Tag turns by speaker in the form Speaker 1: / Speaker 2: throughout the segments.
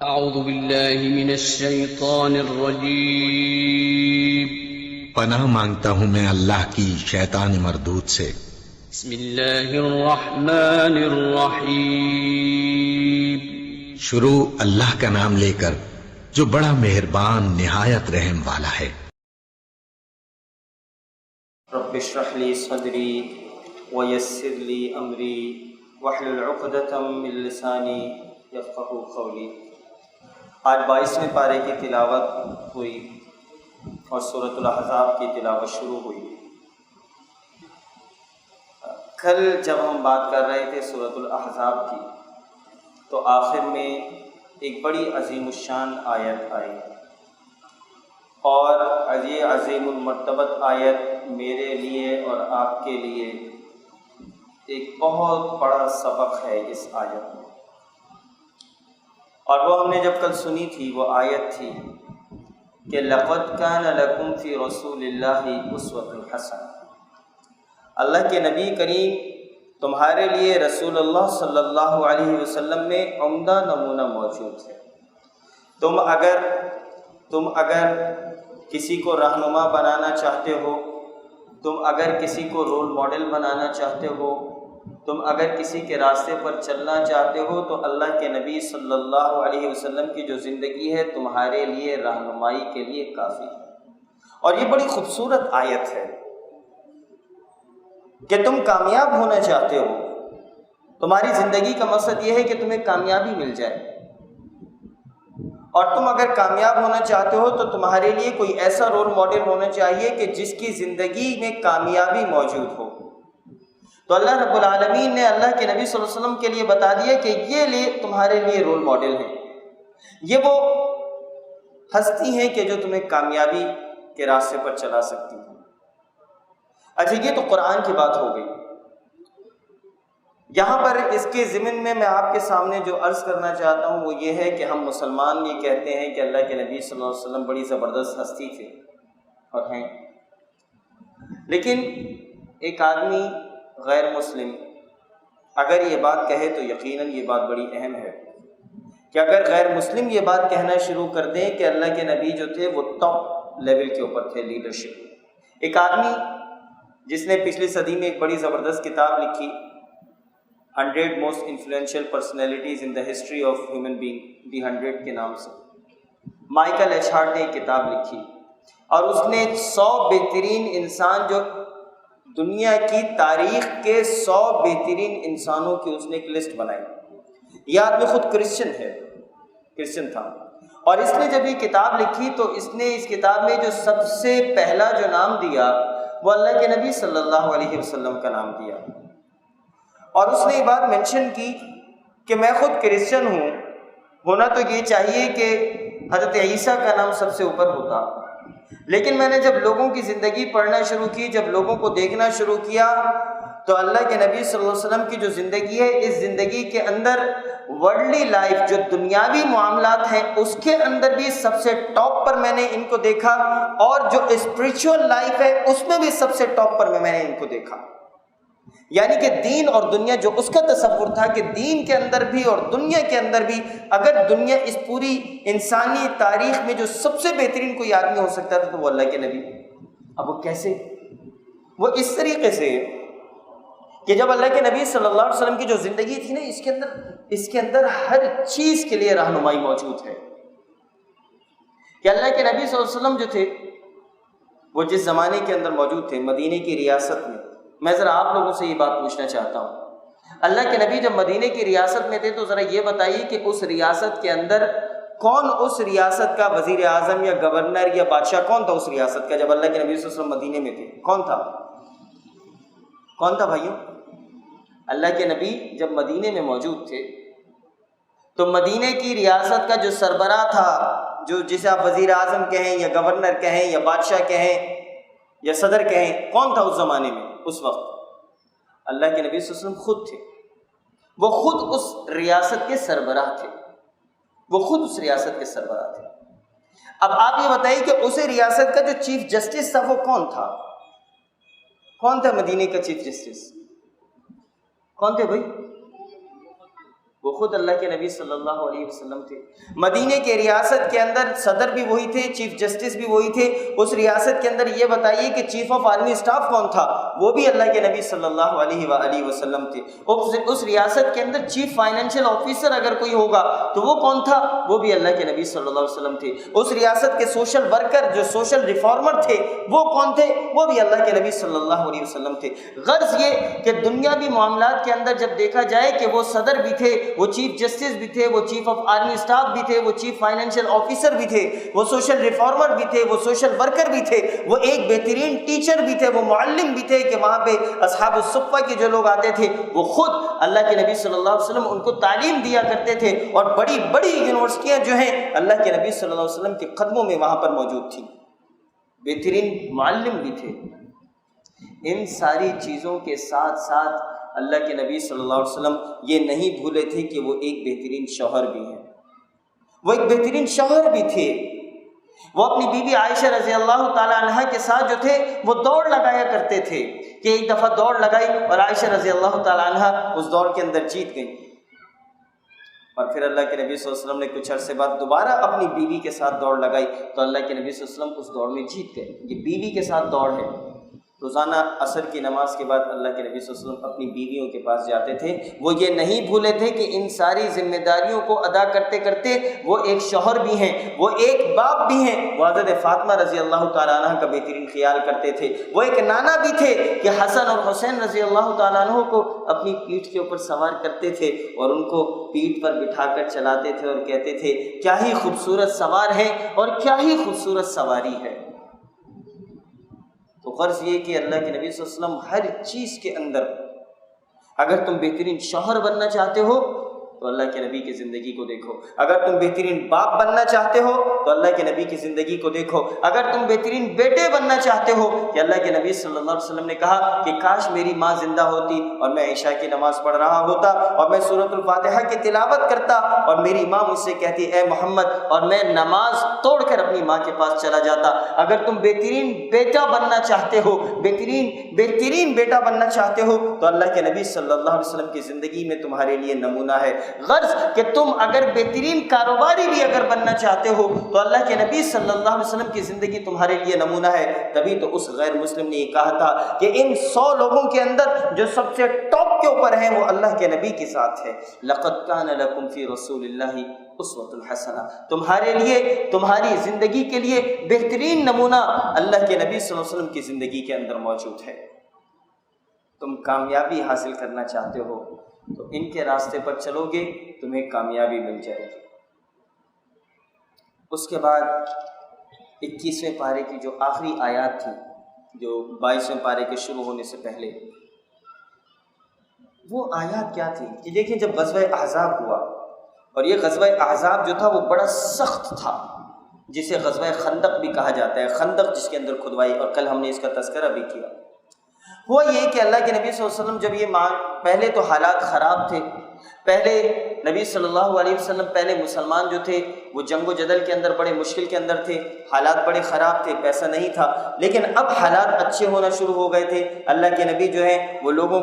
Speaker 1: اعوذ باللہ من الشیطان الرجیم
Speaker 2: پناہ مانگتا ہوں میں اللہ کی شیطان مردود سے۔
Speaker 1: بسم اللہ الرحمن الرحیم
Speaker 2: شروع اللہ کا نام لے کر جو بڑا مہربان نہایت رحم والا ہے۔
Speaker 3: رب اشرح لی صدری ویسر لی امری واحلل عقدۃ من لسانی یفقہوا قولی۔ آج 22ویں پارے کی تلاوت ہوئی اور سورۃ الاحزاب کی تلاوت شروع ہوئی۔ کل جب ہم بات کر رہے تھے سورۃ الاحزاب کی تو آخر میں ایک بڑی عظیم الشان آیت آئی، اور یہ عظیم المرتبت آیت میرے لیے اور آپ کے لیے ایک بہت بڑا سبق ہے اس آیت میں، اور وہ ہم نے جب کل سنی تھی وہ آیت تھی کہ لَقَدْ كَانَ لَكُمْ فِي رَسُولِ اللَّهِ أُسْوَةٌ حَسَنَةٌ۔ اللہ کے نبی کریم تمہارے لیے رسول اللہ صلی اللہ علیہ وسلم میں عمدہ نمونہ موجود ہے۔ تم اگر کسی کو رہنما بنانا چاہتے ہو، تم اگر کسی کو رول ماڈل بنانا چاہتے ہو، تم اگر کسی کے راستے پر چلنا چاہتے ہو تو اللہ کے نبی صلی اللہ علیہ وسلم کی جو زندگی ہے تمہارے لیے رہنمائی کے لیے کافی ہے۔ اور یہ بڑی خوبصورت آیت ہے کہ تم کامیاب ہونا چاہتے ہو، تمہاری زندگی کا مقصد یہ ہے کہ تمہیں کامیابی مل جائے، اور تم اگر کامیاب ہونا چاہتے ہو تو تمہارے لیے کوئی ایسا رول ماڈل ہونا چاہیے کہ جس کی زندگی میں کامیابی موجود ہو۔ تو اللہ رب العالمین نے اللہ کے نبی صلی اللہ علیہ وسلم کے لیے بتا دیا کہ یہ تمہارے لیے رول ماڈل ہیں، یہ وہ ہستی ہیں کہ جو تمہیں کامیابی کے راستے پر چلا سکتی ہیں۔ اچھا، یہ تو قرآن کی بات ہو گئی۔ یہاں پر اس کے ضمن میں آپ کے سامنے جو عرض کرنا چاہتا ہوں وہ یہ ہے کہ ہم مسلمان یہ کہتے ہیں کہ اللہ کے نبی صلی اللہ علیہ وسلم بڑی زبردست ہستی تھے اور ہیں، لیکن ایک آدمی غیر مسلم اگر یہ بات کہے تو یقیناً یہ بات بڑی اہم ہے کہ اگر غیر مسلم یہ بات کہنا شروع کر دیں کہ اللہ کے نبی جو تھے وہ ٹاپ لیول کے اوپر تھے، لیڈرشپ۔ ایک آدمی جس نے پچھلی صدی میں ایک بڑی زبردست کتاب لکھی، 100 most influential personalities in the history of human being, the 100 کے نام سے مائیکل ایچ ہارٹ نے ایک کتاب لکھی، اور اس نے 100 بہترین انسان جو دنیا کی تاریخ کے 100 بہترین انسانوں کی اس نے ایک لسٹ بنائی۔ یہ آدمی خود کرسچن تھا، اور اس نے جب یہ کتاب لکھی تو اس نے اس کتاب میں جو سب سے پہلا جو نام دیا وہ اللہ کے نبی صلی اللہ علیہ وسلم کا نام دیا، اور اس نے یہ بات مینشن کی کہ میں خود کرسچن ہوں، ہونا تو یہ چاہیے کہ حضرت عیسیٰ کا نام سب سے اوپر ہوتا، لیکن میں نے جب لوگوں کی زندگی پڑھنا شروع کی، جب لوگوں کو دیکھنا شروع کیا تو اللہ کے نبی صلی اللہ علیہ وسلم کی جو زندگی ہے، اس زندگی کے اندر ورلڈلی لائف جو دنیاوی معاملات ہیں اس کے اندر بھی سب سے ٹاپ پر میں نے ان کو دیکھا، اور جو اسپریچول لائف ہے اس میں بھی سب سے ٹاپ پر میں نے ان کو دیکھا۔ یعنی کہ دین اور دنیا، جو اس کا تصور تھا کہ دین کے اندر بھی اور دنیا کے اندر بھی اگر دنیا اس پوری انسانی تاریخ میں جو سب سے بہترین کوئی آدمی ہو سکتا تھا تو وہ اللہ کے نبی۔ اب وہ کیسے؟ وہ اس طریقے سے کہ جب اللہ کے نبی صلی اللہ علیہ وسلم کی جو زندگی تھی نا، اس کے اندر ہر چیز کے لیے رہنمائی موجود ہے کہ اللہ کے نبی صلی اللہ علیہ وسلم جو تھے وہ جس زمانے کے اندر موجود تھے، مدینے کی ریاست میں، میں ذرا آپ لوگوں سے یہ بات پوچھنا چاہتا ہوں، اللہ کے نبی جب مدینے کی ریاست میں تھے تو ذرا یہ بتائیے کہ اس ریاست کے اندر کون اس ریاست کا وزیر اعظم یا گورنر یا بادشاہ کون تھا اس ریاست کا جب اللہ کے نبی صلی اللہ علیہ وسلم مدینے میں تھے؟ کون تھا بھائیوں؟ اللہ کے نبی جب مدینے میں موجود تھے تو مدینے کی ریاست کا جو سربراہ تھا، جو جسے آپ وزیر اعظم کہیں یا گورنر کہیں یا بادشاہ کہیں یا صدر کہیں، کون تھا اس زمانے میں؟ اس وقت اللہ کے نبی صلی اللہ علیہ وسلم خود تھے، وہ خود اس ریاست کے سربراہ تھے، اب آپ یہ بتائیے کہ اس ریاست کا جو چیف جسٹس تھا وہ کون تھا مدینے کا چیف جسٹس؟ کون تھے بھائی؟ وہ خود اللہ کے نبی صلی اللہ علیہ وسلم تھے۔ مدینے کے ریاست کے اندر صدر بھی وہی تھے، چیف جسٹس بھی وہی تھے۔ اس ریاست کے اندر یہ بتائیے کہ چیف آف آرمی اسٹاف کون تھا؟ وہ بھی اللہ کے نبی صلی اللہ علیہ وآلہ وسلم تھے۔ اس ریاست کے اندر چیف فائنینشیل آفیسر اگر کوئی ہوگا تو وہ کون تھا؟ وہ بھی اللہ کے نبی صلی اللہ علیہ وسلم تھے۔ اس ریاست کے سوشل ورکر جو سوشل ریفارمر تھے وہ کون تھے؟ وہ بھی اللہ کے نبی صلی اللہ علیہ وسلم تھے۔ غرض یہ کہ دنیاوی معاملات کے اندر جب دیکھا جائے کہ وہ صدر بھی تھے، وہ چیف جسٹس بھی تھے، وہ چیف آف آرمی اسٹاف بھی تھے، وہ چیف فائنینشیل آفیسر بھی تھے، وہ سوشل ریفارمر بھی تھے، وہ سوشل ورکر بھی تھے، وہ ایک بہترین ٹیچر بھی تھے، وہ معلم بھی تھے کہ وہاں پہ اصحاب الصفہ کے جو لوگ آتے تھے وہ خود اللہ کے نبی صلی اللہ علیہ وسلم ان کو تعلیم دیا کرتے تھے، اور بڑی بڑی یونیورسٹیاں جو ہیں اللہ کے نبی صلی اللہ علیہ وسلم کے قدموں میں وہاں پر موجود تھیں، بہترین معلم بھی تھے۔ ان ساری چیزوں کے ساتھ ساتھ اللہ کے نبی صلی اللہ علیہ وسلم یہ نہیں بھولے تھے کہ وہ ایک بہترین شوہر بھی ہیں، وہ ایک بہترین شوہر بھی تھے۔ وہ اپنی بیوی عائشہ رضی اللہ تعالی عنہ کے ساتھ جو تھے وہ دوڑ لگایا کرتے تھے کہ ایک دفعہ دوڑ لگائی اور عائشہ رضی اللہ تعالی عنہ اس دوڑ کے اندر جیت گئیں، اور پھر اللہ کے نبی صلی اللہ علیہ وسلم نے کچھ عرصے بعد دوبارہ اپنی بیوی کے ساتھ دوڑ لگائی تو اللہ کے نبی صلی اللہ علیہ وسلم اس دوڑ میں جیت گئے۔ یہ بیوی کے ساتھ دوڑ ہے۔ روزانہ عصر کی نماز کے بعد اللہ کے نبی صلی اللہ علیہ وسلم اپنی بیویوں کے پاس جاتے تھے۔ وہ یہ نہیں بھولے تھے کہ ان ساری ذمہ داریوں کو ادا کرتے کرتے وہ ایک شوہر بھی ہیں، وہ ایک باپ بھی ہیں۔ وہ حضرت فاطمہ رضی اللہ تعالیٰ عنہ کا بہترین خیال کرتے تھے۔ وہ ایک نانا بھی تھے کہ حسن اور حسین رضی اللہ تعالیٰ عنہ کو اپنی پیٹھ کے اوپر سوار کرتے تھے اور ان کو پیٹھ پر بٹھا کر چلاتے تھے اور کہتے تھے کیا ہی خوبصورت سوار ہے اور کیا ہی خوبصورت سواری ہے۔ تو غرض یہ کہ اللہ کے نبی صلی اللہ علیہ وسلم ہر چیز کے اندر، اگر تم بہترین شوہر بننا چاہتے ہو تو اللہ کے نبی کی زندگی کو دیکھو، اگر تم بہترین باپ بننا چاہتے ہو تو اللہ کے نبی کی زندگی کو دیکھو، اگر تم بہترین بیٹے بننا چاہتے ہو کہ اللہ کے نبی صلی اللہ علیہ وسلم نے کہا کہ کاش میری ماں زندہ ہوتی اور میں عشاء کی نماز پڑھ رہا ہوتا اور میں سورۃ الفاتحہ کی تلاوت کرتا اور میری ماں مجھ سے کہتی اے محمد، اور میں نماز توڑ کر اپنی ماں کے پاس چلا جاتا۔ اگر تم بہترین بیٹا بننا چاہتے ہو، بہترین بیٹا بننا چاہتے ہو تو اللہ کے نبی صلی اللہ علیہ وسلم کی زندگی میں تمہارے لیے نمونہ ہے۔ غرض کہ تم اگر بہترین کاروباری بھی اگر بننا چاہتے ہو تو اللہ کے نبی صلی اللہ علیہ وسلم کی زندگی تمہارے لیے نمونہ ہے۔ تبھی تو اس غیر مسلم نے یہ کہا تھا کہ ان 100 لوگوں کے اندر جو سب سے ٹاپ کے اوپر ہیں وہ اللہ کے نبی کے ساتھ ہے۔ لقد کان لکم فی رسول اللہ اسوۃ الحسنہ، تمہارے لیے، تمہاری زندگی کے لیے بہترین نمونہ اللہ کے نبی صلی اللہ علیہ وسلم کی زندگی کے اندر موجود ہے۔ تم کامیابی حاصل کرنا چاہتے ہو تو ان کے راستے پر چلو گے، تمہیں کامیابی مل جائے گی۔ اس کے بعد 21ویں پارے کی جو آخری آیات تھی، جو 22ویں پارے کے شروع ہونے سے پہلے، وہ آیات کیا تھی کہ دیکھیں جب غزوہ احزاب ہوا، اور یہ غزوہ احزاب جو تھا وہ بڑا سخت تھا، جسے غزوہ خندق بھی کہا جاتا ہے، خندق جس کے اندر کھدوائی، اور کل ہم نے اس کا تذکرہ بھی کیا۔ ہوا یہ کہ اللہ کے نبی صلی اللہ علیہ وسلم جب پہلے تو حالات خراب تھے، پہلے نبی صلی اللہ علیہ وسلم، پہلے مسلمان جو تھے وہ جنگ و جدل کے اندر بڑے مشکل کے اندر تھے، حالات بڑے خراب تھے، پیسہ نہیں تھا، لیکن اب حالات اچھے ہونا شروع ہو گئے تھے۔ اللہ کے نبی جو ہیں وہ لوگوں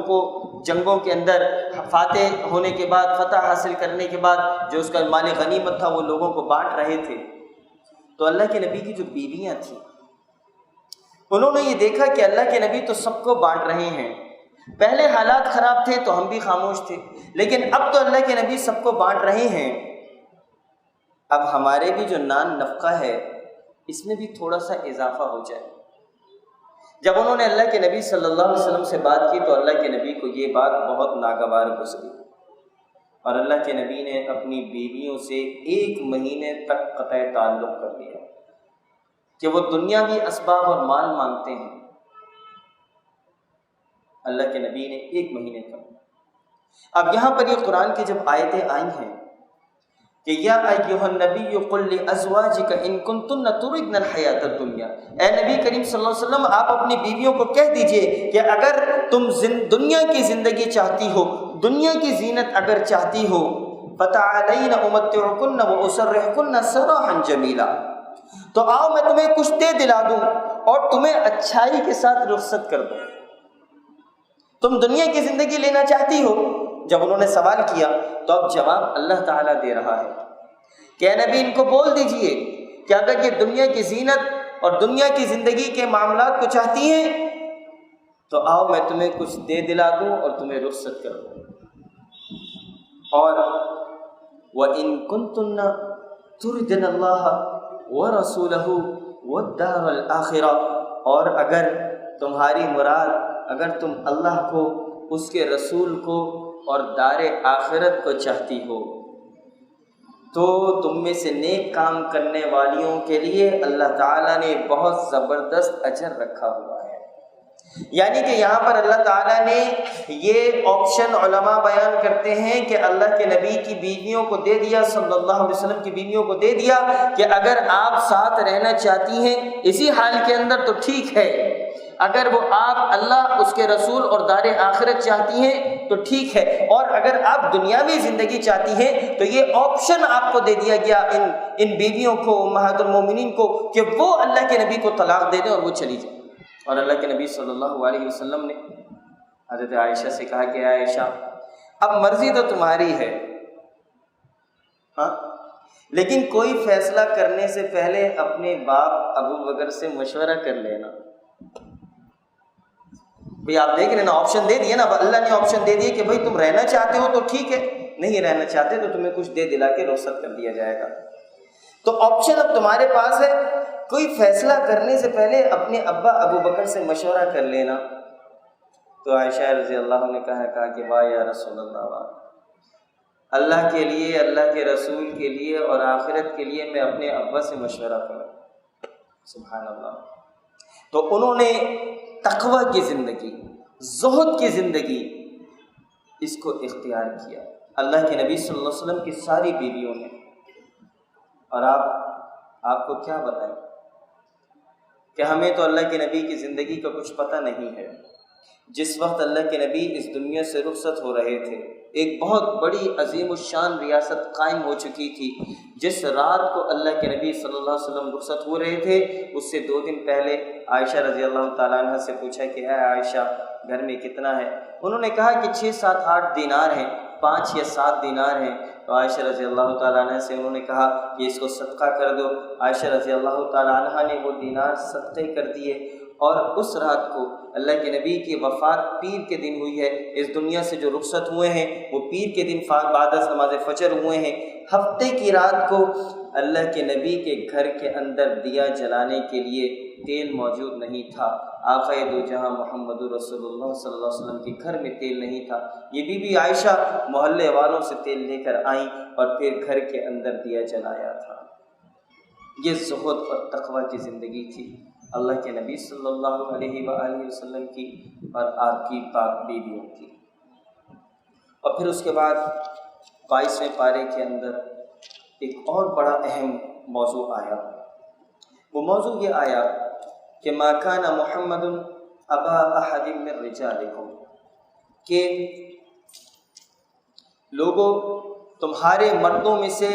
Speaker 3: کو جنگوں کے اندر فاتح ہونے کے بعد، فتح حاصل کرنے کے بعد جو اس کا مال غنیمت تھا وہ لوگوں کو بانٹ رہے تھے۔ تو اللہ کے نبی کی جو بیویاں تھیں انہوں نے یہ دیکھا کہ اللہ کے نبی تو سب کو بانٹ رہے ہیں، پہلے حالات خراب تھے تو ہم بھی خاموش تھے، لیکن اب تو اللہ کے نبی سب کو بانٹ رہے ہیں، اب ہمارے بھی جو نان نفقہ ہے اس میں بھی تھوڑا سا اضافہ ہو جائے۔ جب انہوں نے اللہ کے نبی صلی اللہ علیہ وسلم سے بات کی تو اللہ کے نبی کو یہ بات بہت ناگوار گزری، اور اللہ کے نبی نے اپنی بیویوں سے 1 مہینے تک قطع تعلق کر دیا کہ وہ دنیاوی اسباب اور مال مانگتے ہیں۔ اللہ کے نبی نے 1 مہینے تک۔ اب یہاں پر یہ قرآن کی جب آیتیں آئی ہیں کہ یا ایھا النبی قل لازواجک ان کنتن تردن الحیاۃ الدنیا، اے نبی کریم صلی اللہ علیہ وسلم آپ اپنی بیویوں کو کہہ دیجئے کہ اگر تم دنیا کی زندگی چاہتی ہو، دنیا کی زینت اگر چاہتی ہو، فتعالین امتعکن واسرحکن سراحا جمیلا، تو آؤ میں تمہیں کچھ دے دلا دوں اور تمہیں اچھائی کے ساتھ رخصت کر دوں۔ تم دنیا کی زندگی لینا چاہتی ہو جب انہوں نے سوال کیا تو اب جواب اللہ تعالیٰ دے رہا ہے کہ اے نبی ان کو بول دیجئے کہ اگر یہ دنیا کی زینت اور دنیا کی زندگی کے معاملات کو چاہتی ہیں تو آؤ میں تمہیں کچھ دے دلا دوں اور تمہیں رخصت کر دوں. اور وَإِن كُنتُنَّ تُرِدْنَ اللَّهَ وَرَسُولَهُ وَالدَّارَ الْآخِرَةَ، اور اگر تمہاری مراد، اگر تم اللہ کو، اس کے رسول کو اور دار آخرت کو چاہتی ہو تو تم میں سے نیک کام کرنے والیوں کے لیے اللہ تعالیٰ نے بہت زبردست اجر رکھا ہوا ہے. یعنی کہ یہاں پر اللہ تعالیٰ نے یہ آپشن علماء بیان کرتے ہیں کہ اللہ کے نبی کی بیویوں کو دے دیا، صلی اللہ علیہ وسلم کی بیویوں کو دے دیا کہ اگر آپ ساتھ رہنا چاہتی ہیں اسی حال کے اندر تو ٹھیک ہے، اگر وہ آپ اللہ، اس کے رسول اور دار آخرت چاہتی ہیں تو ٹھیک ہے، اور اگر آپ دنیاوی زندگی چاہتی ہیں تو یہ آپشن آپ کو دے دیا گیا ان بیویوں کو، امہات المومنین کو، کہ وہ اللہ کے نبی کو طلاق دے دیں اور وہ چلی جائیں. اور اللہ کے نبی صلی اللہ علیہ وسلم نے حضرت عائشہ سے کہا کہ عائشہ اب مرضی تو تمہاری ہے، ہاں، لیکن کوئی فیصلہ کرنے سے پہلے اپنے باپ ابو بکر سے مشورہ کر لینا. بھئی آپ دیکھ لینا، آپشن دے دیے نا، اللہ نے آپشن دے دیے کہ بھئی تم رہنا چاہتے ہو تو ٹھیک ہے، نہیں رہنا چاہتے تو تمہیں کچھ دے دلا کے رخصت کر دیا جائے گا. تو آپشن اب تمہارے پاس ہے، کوئی فیصلہ کرنے سے پہلے اپنے ابا ابو بکر سے مشورہ کر لینا. تو عائشہ رضی اللہ عنہ نے کہا کہ واہ یا رسول اللہ، واہ، اللہ کے لیے، اللہ کے رسول کے لیے اور آخرت کے لیے میں اپنے ابا سے مشورہ کروں. سبحان اللہ. تو انہوں نے تقوی کی زندگی، زہد کی زندگی، اس کو اختیار کیا اللہ کے نبی صلی اللہ علیہ وسلم کی ساری بیویوں نے. اور آپ کو کیا بتائیں کہ ہمیں تو اللہ کے نبی کی زندگی کا کچھ پتہ نہیں ہے. جس وقت اللہ کے نبی اس دنیا سے رخصت ہو رہے تھے، ایک بہت بڑی عظیم الشان ریاست قائم ہو چکی تھی. جس رات کو اللہ کے نبی صلی اللہ علیہ وسلم رخصت ہو رہے تھے، اس سے 2 دن پہلے عائشہ رضی اللہ تعالیٰ عنہ سے پوچھا کہ اے عائشہ گھر میں کتنا ہے؟ انہوں نے کہا کہ 6 7 8 دینار ہیں، 5 یا 7 دینار ہیں. تو عائشہ رضی اللہ تعالیٰ عنہ سے انہوں نے کہا کہ اس کو صدقہ کر دو. عائشہ رضی اللہ تعالیٰ عنہ نے وہ دینار صدقے کر دیے. اور اس رات کو اللہ کے نبی کی وفات پیر کے دن ہوئی ہے. اس دنیا سے جو رخصت ہوئے ہیں وہ پیر کے دن بعد از نماز فجر ہوئے ہیں. ہفتے کی رات کو اللہ کے نبی کے گھر کے اندر دیا جلانے کے لیے تیل موجود نہیں تھا. آقا دو جہاں محمد رسول اللہ صلی اللہ علیہ وسلم کے گھر میں تیل نہیں تھا. یہ بی بی عائشہ محلے والوں سے تیل لے کر آئیں اور پھر گھر کے اندر دیا جلایا تھا. یہ زہد اور تقوی کی زندگی تھی اللہ کے نبی صلی اللہ علیہ وآلہ وسلم کی اور آپ کی پاک بیویوں کی. اور پھر اس کے بعد 22ویں پارے کے اندر ایک اور بڑا اہم موضوع آیا. وہ موضوع یہ آیا کہ ما کان محمد ابا احد من رجالکم، کہ لوگوں تمہارے مردوں میں سے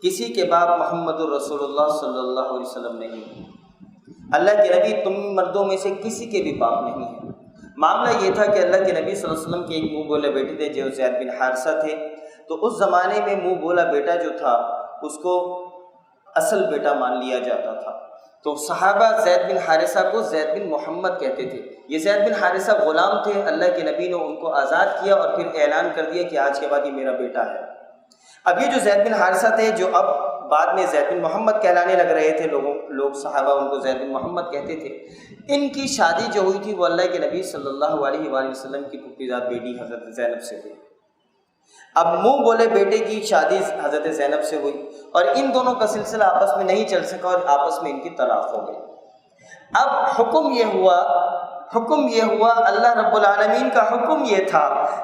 Speaker 3: کسی کے باپ محمد الرسول اللہ صلی اللہ علیہ وسلم نہیں. اللہ کے نبی تم مردوں میں سے کسی کے بھی باپ نہیں ہیں. معاملہ یہ تھا کہ اللہ کے نبی صلی اللہ علیہ وسلم کے ایک منہ بولے بیٹے تھے جو زید بن حارثہ تھے. تو اس زمانے میں منہ بولا بیٹا جو تھا اس کو اصل بیٹا مان لیا جاتا تھا. تو صحابہ زید بن حارثہ کو زید بن محمد کہتے تھے. یہ زید بن حارثہ غلام تھے، اللہ کے نبی نے ان کو آزاد کیا اور پھر اعلان کر دیا کہ آج کے بعد یہ میرا بیٹا ہے. اب یہ جو زید بن حارثہ تھے جو اب بعد میں زید بن محمد کہلانے لگ رہے تھے، لوگ صحابہ ان کو زید بن محمد کہتے تھے. ان کی شادی جو ہوئی تھی وہ اللہ کے نبی صلی اللہ علیہ وآلہ وسلم کی پھپھیزاد بیٹی حضرت زینب سے ہوئی. اب منہ بولے بیٹے کی شادی حضرت زینب سے ہوئی اور ان دونوں کا سلسلہ آپس میں نہیں چل سکا اور آپس میں ان کی طلاق ہو گئی. اب حکم یہ ہوا اللہ رب العالمین کا حکم یہ تھا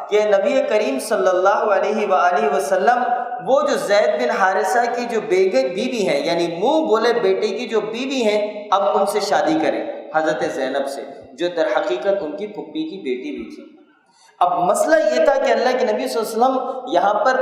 Speaker 3: کہ نبی کریم صلی اللہ علیہ وآلہ وسلم وہ جو زید بن حارثہ کی جو بیوی ہیں، یعنی منہ بولے بیٹے کی جو بیوی ہیں، اب ان سے شادی کریں حضرت زینب سے، جو در حقیقت ان کی پھپھی کی بیٹی بھی تھی. اب مسئلہ یہ تھا کہ اللہ کے نبی صلی اللہ علیہ وسلم یہاں پر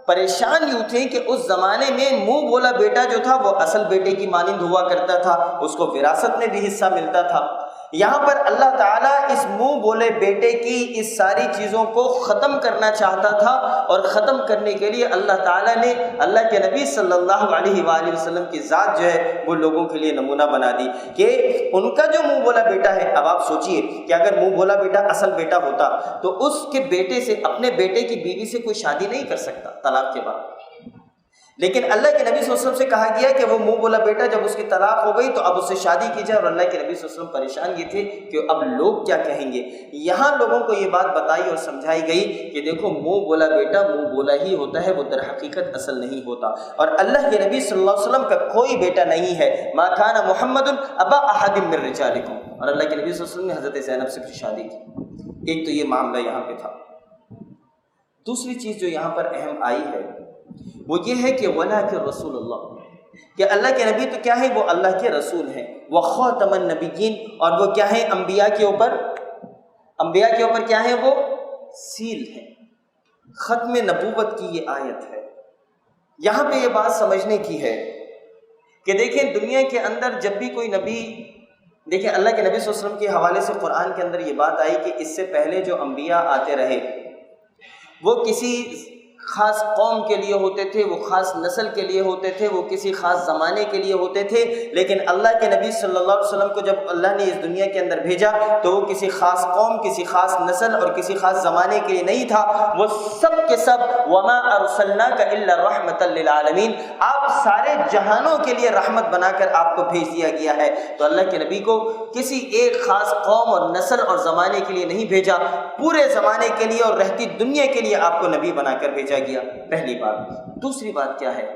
Speaker 3: پریشان یوں تھے کہ اس زمانے میں منہ بولا بیٹا جو تھا وہ اصل بیٹے کی مانند ہوا کرتا تھا، اس کو وراثت میں بھی حصہ ملتا تھا. یہاں پر اللہ تعالیٰ اس منہ بولے بیٹے کی اس ساری چیزوں کو ختم کرنا چاہتا تھا، اور ختم کرنے کے لیے اللہ تعالیٰ نے اللہ کے نبی صلی اللہ علیہ وآلہ وسلم کی ذات جو ہے وہ لوگوں کے لیے نمونہ بنا دی کہ ان کا جو منہ بولا بیٹا ہے، اب آپ سوچئے کہ اگر منہ بولا بیٹا اصل بیٹا ہوتا تو اس کے بیٹے سے، اپنے بیٹے کی بیوی سے کوئی شادی نہیں کر سکتا طلاق کے بعد، لیکن اللہ کے نبی صلی اللہ علیہ وسلم سے کہا گیا کہ وہ منہ بولا بیٹا جب اس کی طلاق ہو گئی تو اب اس سے شادی کی جائے، اور اللہ کے نبی صلی اللہ علیہ وسلم پریشان یہ تھے کہ اب لوگ کیا کہیں گے۔ یہاں لوگوں کو یہ بات بتائی اور سمجھائی گئی کہ دیکھو منہ بولا بیٹا منہ بولا ہی ہوتا ہے، وہ در حقیقت اصل نہیں ہوتا، اور اللہ کے نبی صلی اللہ علیہ وسلم کا کوئی بیٹا نہیں ہے۔ ما کان محمد ابا احد من رجالکم، اور اللہ کے نبی صلی اللہ علیہ وسلم نے حضرت زینب سے شادی کی۔ ایک تو یہ معاملہ یہاں پہ تھا۔ دوسری چیز جو یہاں پر اہم آئی ہے وہ یہ ہے کہ وَلَٰكِن رسول اللہ، کہ اللہ کے نبی تو کیا ہے، وہ اللہ کے رسول ہیں، وَخَاتَمَ النَّبِيِّينَ، اور وہ کیا ہیں، انبیاء کے اوپر کیا ہیں، وہ سیل ہیں۔ ختم نبوت کی یہ آیت ہے۔ یہاں پہ یہ بات سمجھنے کی ہے کہ دیکھیں دنیا کے اندر جب بھی کوئی نبی، دیکھیں اللہ کے نبی صلی اللہ علیہ وسلم کے حوالے سے قرآن کے اندر یہ بات آئی کہ اس سے پہلے جو انبیاء آتے رہے وہ کسی خاص قوم کے لیے ہوتے تھے، وہ خاص نسل کے لیے ہوتے تھے، وہ کسی خاص زمانے کے لیے ہوتے تھے، لیکن اللہ کے نبی صلی اللہ علیہ وسلم کو جب اللہ نے اس دنیا کے اندر بھیجا تو وہ کسی خاص قوم، کسی خاص نسل اور کسی خاص زمانے کے لیے نہیں تھا، وہ سب کے سب وما ارسلناک الا رحمۃ للعالمین، آپ سارے جہانوں کے لیے رحمت بنا کر آپ کو بھیج دیا گیا ہے۔ تو اللہ کے نبی کو کسی ایک خاص قوم اور نسل اور زمانے کے لیے نہیں بھیجا، پورے زمانے کے لیے اور رہتی دنیا کے لیے آپ کو نبی بنا کر بھیجا گیا، پہلی بات۔ دوسری بات کیا ہے؟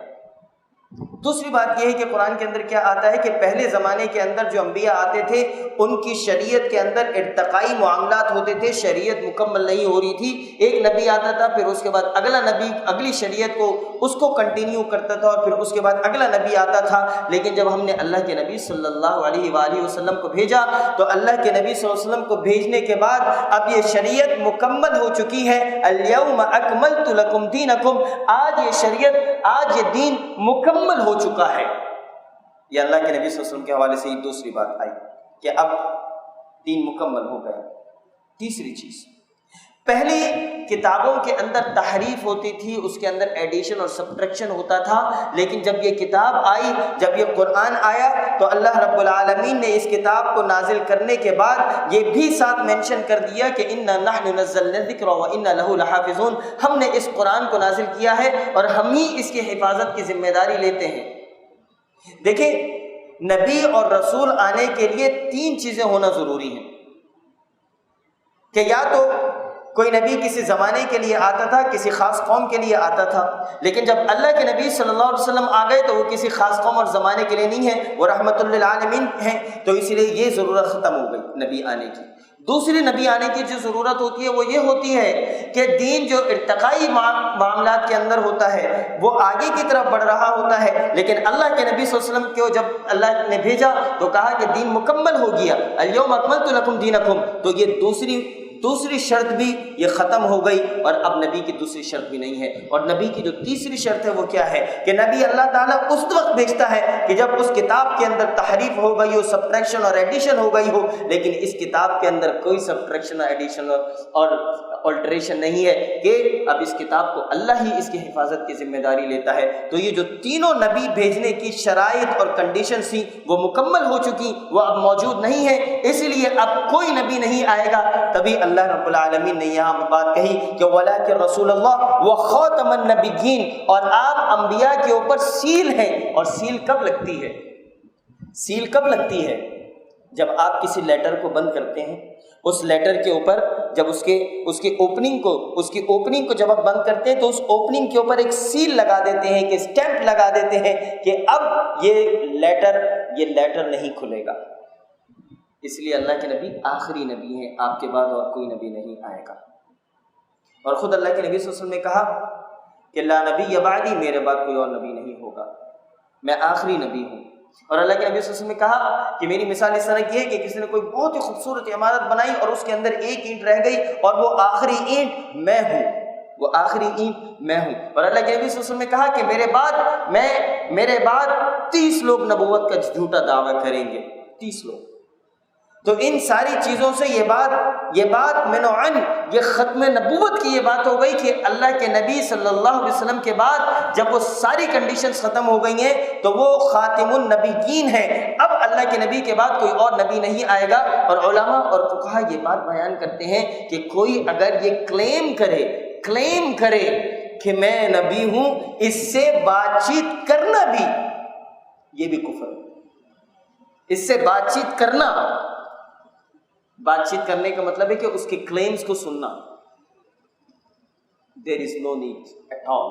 Speaker 3: دوسری بات یہ ہے کہ قرآن کے اندر کیا آتا ہے کہ پہلے زمانے کے اندر جو انبیاء آتے تھے ان کی شریعت کے اندر ارتقائی معاملات ہوتے تھے، شریعت مکمل نہیں ہو رہی تھی، ایک نبی آتا تھا پھر اس کے بعد اگلا نبی اگلی شریعت کو اس کو کنٹینیو کرتا تھا اور پھر اس کے بعد اگلا نبی آتا تھا، لیکن جب ہم نے اللہ کے نبی صلی اللہ علیہ وآلہ وسلم کو بھیجا تو اللہ کے نبی صلی اللہ علیہ وسلم کو بھیجنے کے بعد اب یہ شریعت مکمل ہو چکی ہے۔ الیوم اکملت لکم دینکم، آج یہ شریعت، آج یہ دین مکمل ہو چکا ہے۔ یہ اللہ کے نبی صلی اللہ علیہ وسلم کے حوالے سے یہ دوسری بات آئی کہ اب دین مکمل ہو گیا۔ تیسری چیز، پہلی کتابوں کے اندر تحریف ہوتی تھی، اس کے اندر ایڈیشن اور سبٹریکشن ہوتا تھا، لیکن جب یہ کتاب آئی، جب یہ قرآن آیا تو اللہ رب العالمین نے اس کتاب کو نازل کرنے کے بعد یہ بھی ساتھ مینشن کر دیا کہ انا نحن نزلنا الذکر وانا لہ لحافظون، ہم نے اس قرآن کو نازل کیا ہے اور ہم ہی اس کی حفاظت کی ذمہ داری لیتے ہیں۔ دیکھیں نبی اور رسول آنے کے لیے تین چیزیں ہونا ضروری ہیں کہ یا تو کوئی نبی کسی زمانے کے لیے آتا تھا، کسی خاص قوم کے لیے آتا تھا، لیکن جب اللہ کے نبی صلی اللہ علیہ وسلم آ گئے تو وہ کسی خاص قوم اور زمانے کے لیے نہیں ہے، وہ رحمت للعالمین ہیں، تو اس لیے یہ ضرورت ختم ہو گئی نبی آنے کی۔ دوسری نبی آنے کی جو ضرورت ہوتی ہے وہ یہ ہوتی ہے کہ دین جو ارتقائی معاملات کے اندر ہوتا ہے وہ آگے کی طرف بڑھ رہا ہوتا ہے، لیکن اللہ کے نبی صلی اللہ علیہ وسلم کو جب اللہ نے بھیجا تو کہا کہ دین مکمل ہو گیا، الیوم اکملت لکم دینکم، تو یہ دوسری شرط بھی یہ ختم ہو گئی، اور اب نبی کی دوسری شرط بھی نہیں ہے۔ اور نبی کی جو تیسری شرط ہے وہ کیا ہے کہ نبی اللہ تعالیٰ اس وقت بھیجتا ہے کہ جب اس کتاب کے اندر تحریف ہو گئی ہو، سبٹریکشن اور ایڈیشن ہو گئی ہو، لیکن اس کتاب کے اندر کوئی سبٹریکشن اور ایڈیشن اور آلٹریشن نہیں ہے کہ اب اس کتاب کو اللہ ہی اس کی حفاظت کی ذمہ داری لیتا ہے۔ تو یہ جو تینوں نبی بھیجنے کی شرائط اور کنڈیشن تھی وہ مکمل ہو چکی، وہ اب موجود نہیں ہے، اس لیے اب کوئی نبی نہیں آئے گا۔ تبھی اللہ رب العالمین نے یہاں بات کہی کہ وَلَٰكِن رسول اللہ وَخَاتَمَ النَّبِيِّينَ، اور آپ انبیاء کے اوپر سیل ہیں۔ اور سیل کب لگتی ہے؟ سیل کب لگتی ہے؟ جب آپ کسی لیٹر کو بند کرتے ہیں، اس لیٹر کے اوپر جب اس کی اوپننگ کو جب آپ بند کرتے ہیں تو اس اوپننگ کے اوپر ایک سیل لگا دیتے ہیں، کہ اسٹیمپ لگا دیتے ہیں کہ اب یہ لیٹر نہیں کھلے گا۔ اس لیے اللہ کے نبی آخری نبی ہیں، آپ کے بعد اور کوئی نبی نہیں آئے گا۔ اور خود اللہ کے نبی صلی اللہ علیہ وسلم نے کہا کہ لا نبی بعدی، میرے بعد کوئی اور نبی نہیں ہوگا، میں آخری نبی ہوں۔ اور اللہ کے نبی صلی اللہ علیہ وسلم نے کہا کہ میری مثال اس طرح کی ہے کہ کسی نے کوئی بہت ہی خوبصورت عمارت بنائی اور اس کے اندر ایک اینٹ رہ گئی اور وہ آخری اینٹ میں ہوں، وہ آخری اینٹ میں ہوں۔ اور اللہ کے نبی صلی اللہ علیہ وسلم نے کہا کہ میرے بعد 30 لوگ نبوت کا جھوٹا دعویٰ کریں گے، 30 لوگ۔ تو ان ساری چیزوں سے یہ بات منعن، یہ ختم نبوت کی یہ بات ہو گئی کہ اللہ کے نبی صلی اللہ علیہ وسلم کے بعد جب وہ ساری کنڈیشنز ختم ہو گئی ہیں تو وہ خاتم النبیین ہیں، اب اللہ کے نبی کے بعد کوئی اور نبی نہیں آئے گا۔ اور علماء اور فقہا یہ بات بیان کرتے ہیں کہ کوئی اگر یہ کلیم کرے کہ میں نبی ہوں، اس سے بات چیت کرنا بھی یہ بھی کفر ہے۔ اس سے بات چیت کرنے کا مطلب ہے کہ اس کے کلیمز کو سننا۔ There is no need at all.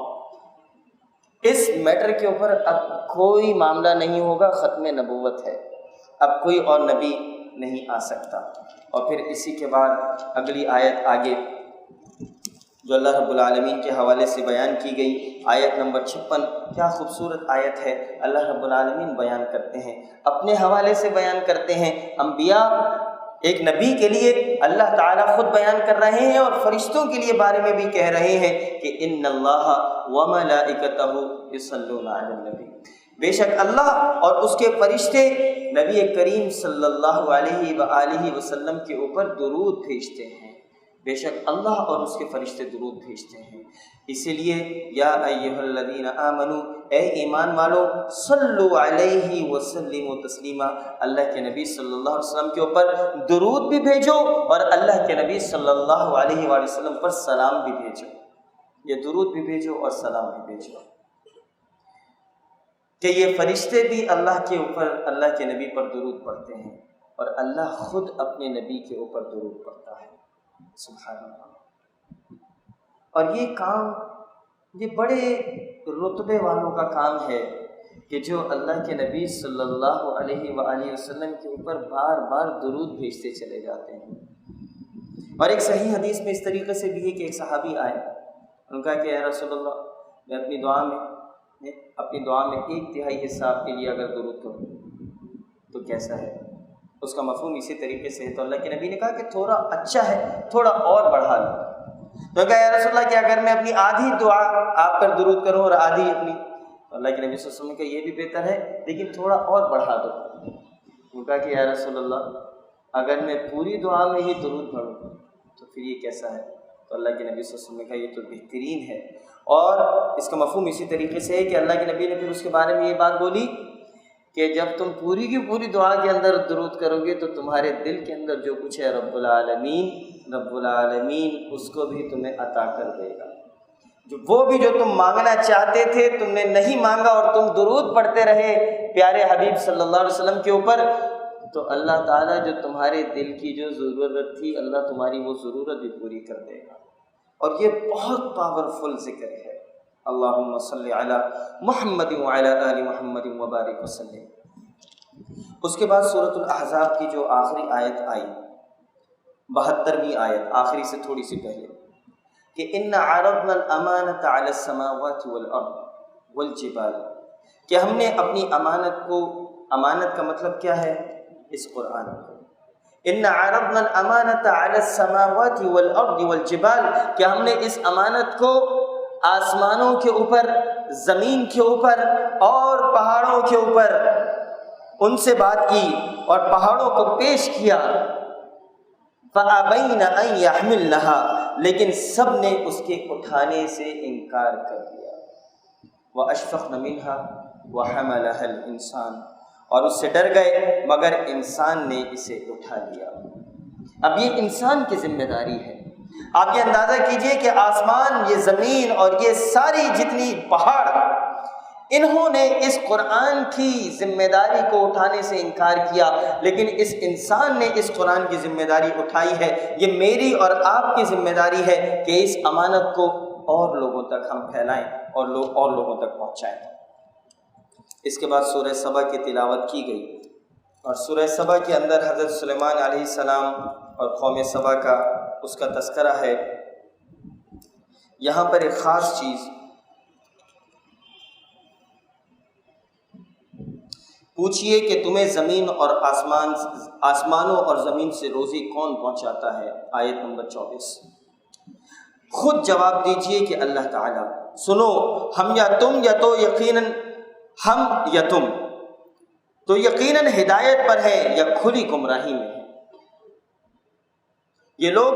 Speaker 3: اس میٹر کے اوپر اب کوئی معاملہ نہیں ہوگا، ختم نبوت ہے، اب کوئی اور نبی نہیں آ سکتا۔ اور پھر اسی کے بعد اگلی آیت آگے جو اللہ رب العالمین کے حوالے سے بیان کی گئی، آیت نمبر 56، کیا خوبصورت آیت ہے۔ اللہ رب العالمین بیان کرتے ہیں، اپنے حوالے سے بیان کرتے ہیں۔ انبیاء ایک نبی کے لیے اللہ تعالیٰ خود بیان کر رہے ہیں اور فرشتوں کے لیے بارے میں بھی کہہ رہے ہیں کہ ان اللہ وملائکتہ یصلون علی النبی، بے شک اللہ اور اس کے فرشتے نبی کریم صلی اللہ علیہ وآلہ وسلم کے اوپر درود بھیجتے ہیں۔ بے شک اللہ اور اس کے فرشتے درود بھیجتے ہیں۔ اسی لیے یا ایھا الذین آمنوا، اے ایمان والو، صلو علیہ وسلموا تسلیما، اللہ کے نبی صلی اللہ علیہ وسلم کے اوپر درود بھی بھیجو اور اللہ کے نبی صلی اللہ علیہ وآلہ وسلم پر سلام بھی بھیجو۔ یہ درود بھی بھیجو اور سلام بھی بھیجو کہ یہ فرشتے بھی اللہ کے اوپر، اللہ کے نبی پر درود پڑھتے ہیں اور اللہ خود اپنے نبی کے اوپر درود پڑھتا ہے۔ سبحان اللہ۔ اور یہ کام، یہ بڑے رتبے والوں کا کام ہے کہ جو اللہ کے نبی صلی اللہ علیہ وآلہ وسلم کے اوپر بار بار درود بھیجتے چلے جاتے ہیں۔ اور ایک صحیح حدیث میں اس طریقے سے بھی ہے کہ ایک صحابی آئے، ان کا کہ یا رسول اللہ، میں اپنی دعا میں 1/3 حصہ آپ کے لیے اگر درود کروں تو کیسا ہے؟ اس کا مفہوم اسی طریقے سے ہے۔ تو اللہ کے نبی نے کہا کہ تھوڑا اچھا ہے، تھوڑا اور بڑھا لو۔ تو کہا یا رسول اللہ کہ اگر میں اپنی آدھی دعا آپ پر درود کروں اور آدھی اپنی، تو اللہ کے نبی صلی اللہ علیہ وسلم نے کہا یہ بھی بہتر ہے لیکن تھوڑا اور بڑھا دو۔ وہ کہا کہ یا رسول اللہ اگر میں پوری دعا میں ہی درود پڑھوں تو پھر یہ کیسا ہے؟ تو اللہ کے نبی صلی اللہ علیہ وسلم نے کہا یہ تو بہترین ہے۔ اور اس کا مفہوم اسی طریقے سے ہے کہ اللہ کے نبی نے پھر اس کے بارے میں یہ بات بولی کہ جب تم پوری کی پوری دعا کے اندر درود کرو گے تو تمہارے دل کے اندر جو کچھ ہے رب العالمین اس کو بھی تمہیں عطا کر دے گا۔ جو تم مانگنا چاہتے تھے تم نے نہیں مانگا اور تم درود پڑھتے رہے پیارے حبیب صلی اللہ علیہ وسلم کے اوپر، تو اللہ تعالیٰ جو تمہارے دل کی جو ضرورت تھی اللہ تمہاری وہ ضرورت بھی پوری کر دے گا۔ اور یہ بہت پاورفل ذکر ہے۔ اللہم صلی علی محمد وعلی آل محمد وبارک وسلم۔ اس کے بعد سورۃ الاحزاب کی جو آخری آیت آئی، 72ویں آیت، آخری سے تھوڑی سی پہلے، کہ ان عرضنا الامانۃ علی السماوات والارض والجبال، کہ ہم نے اپنی امانت کو، امانت کا مطلب کیا ہے اس قرآن کو، ان عرضنا الامانۃ علی السماوات والارض والجبال، کہ ہم نے اس امانت کو آسمانوں کے اوپر، زمین کے اوپر اور پہاڑوں کے اوپر ان سے بات کی اور پہاڑوں کو پیش کیا، فَأَبَيْنَ أَن يَحْمِلْنَهَا، لیکن سب نے اس کے اٹھانے سے انکار کر دیا، وَأَشْفَقْنَ مِنْهَا وَحَمَلَهَا الْإِنسَانُ، اور اس سے ڈر گئے مگر انسان نے اسے اٹھا لیا۔ اب یہ انسان کی ذمہ داری ہے۔ آپ یہ اندازہ کیجئے کہ آسمان، یہ زمین اور یہ ساری جتنی پہاڑ، انہوں نے اس قرآن کی ذمہ داری کو اٹھانے سے انکار کیا، لیکن اس انسان نے اس قرآن کی ذمہ داری اٹھائی ہے۔ یہ میری اور آپ کی ذمہ داری ہے کہ اس امانت کو اور لوگوں تک ہم پھیلائیں اور لوگوں تک پہنچائیں۔ اس کے بعد سورہ سبا کی تلاوت کی گئی، اور سورہ سبا کے اندر حضرت سلیمان علیہ السلام اور قوم سبا کا اس کا تذکرہ ہے۔ یہاں پر ایک خاص چیز، پوچھئے کہ تمہیں زمین اور آسمانوں اور زمین سے روزی کون پہنچاتا ہے، آیت نمبر 24۔ خود جواب دیجئے کہ اللہ تعالیٰ۔ سنو، ہم یا تم یا تو یقیناً ہم یا تم تو یقیناً ہدایت پر ہے یا کھلی گمراہی میں ہے۔ یہ لوگ،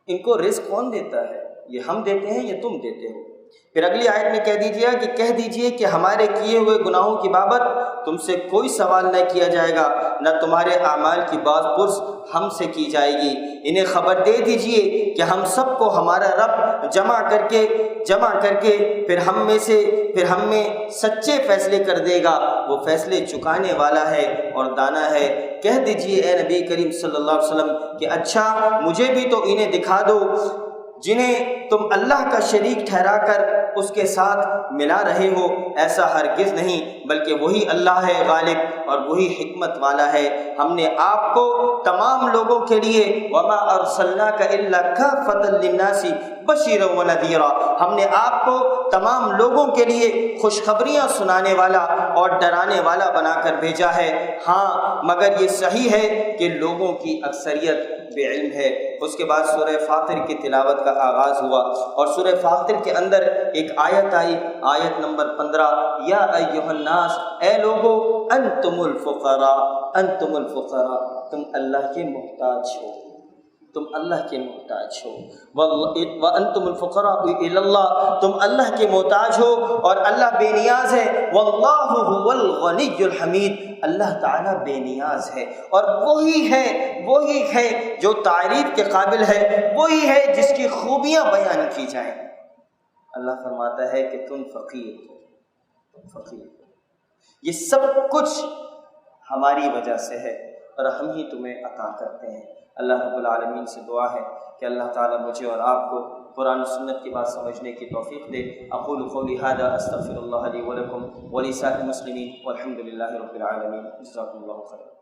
Speaker 3: ان کو رزق کون دیتا ہے؟ یہ ہم دیتے ہیں یا تم دیتے ہو؟ پھر اگلی آیت میں کہہ دیجئے کہ ہمارے کیے ہوئے گناہوں کی بابت تم سے کوئی سوال نہ کیا جائے گا، نہ تمہارے اعمال کی باز پرس ہم سے کی جائے گی۔ انہیں خبر دے دیجئے کہ ہم سب کو ہمارا رب جمع کر کے پھر ہم میں سچے فیصلے کر دے گا، وہ فیصلے چکانے والا ہے اور دانا ہے۔ کہہ دیجئے اے نبی کریم صلی اللہ علیہ وسلم کہ اچھا مجھے بھی تو انہیں دکھا دو جنہیں تم اللہ کا شریک ٹھہرا کر اس کے ساتھ ملا رہے ہو۔ ایسا ہرگز نہیں، بلکہ وہی اللہ ہے غالب اور وہی حکمت والا ہے۔ ہم نے آپ کو تمام لوگوں کے لیے وما ارسلناک الا کافۃ للناس بشیرا ونذیرا، ہم نے آپ کو تمام لوگوں کے لیے خوشخبریاں سنانے والا اور ڈرانے والا بنا کر بھیجا ہے۔ ہاں مگر یہ صحیح ہے کہ لوگوں کی اکثریت بے علم ہے۔ اس کے بعد سورہ فاطر کی تلاوت کا آغاز ہوا، اور سورہ فاطر کے اندر ایک آیت آئی، آیت نمبر 15، یا ایھا الناس، اے لوگو، انتم الفقراء، انتم الفقراء، تم اللہ کے محتاج ہو، تم اللہ کے محتاج ہو، وانتم الفقراء الی اللہ، تم اللہ کے محتاج ہو اور اللہ بے نیاز ہے۔ واللہ هو الغنی الحمید، اللہ تعالیٰ بے نیاز ہے اور وہی ہے جو تعریف کے قابل ہے، وہی ہے جس کی خوبیاں بیان کی جائیں۔ اللہ فرماتا ہے کہ تم فقیر ہو، یہ سب کچھ ہماری وجہ سے ہے اور ہم ہی تمہیں عطا کرتے ہیں۔ اللہ رب العالمین سے دعا ہے کہ اللہ تعالیٰ مجھے اور آپ کو قرآن و سنت کی بات سمجھنے کی توفیق دے۔ اقول قولی ھذا استغفر اللہ لی ولکم ولسائر المسلمین والحمد للہ رب العالمین۔ جزاکم اللہ خیرا۔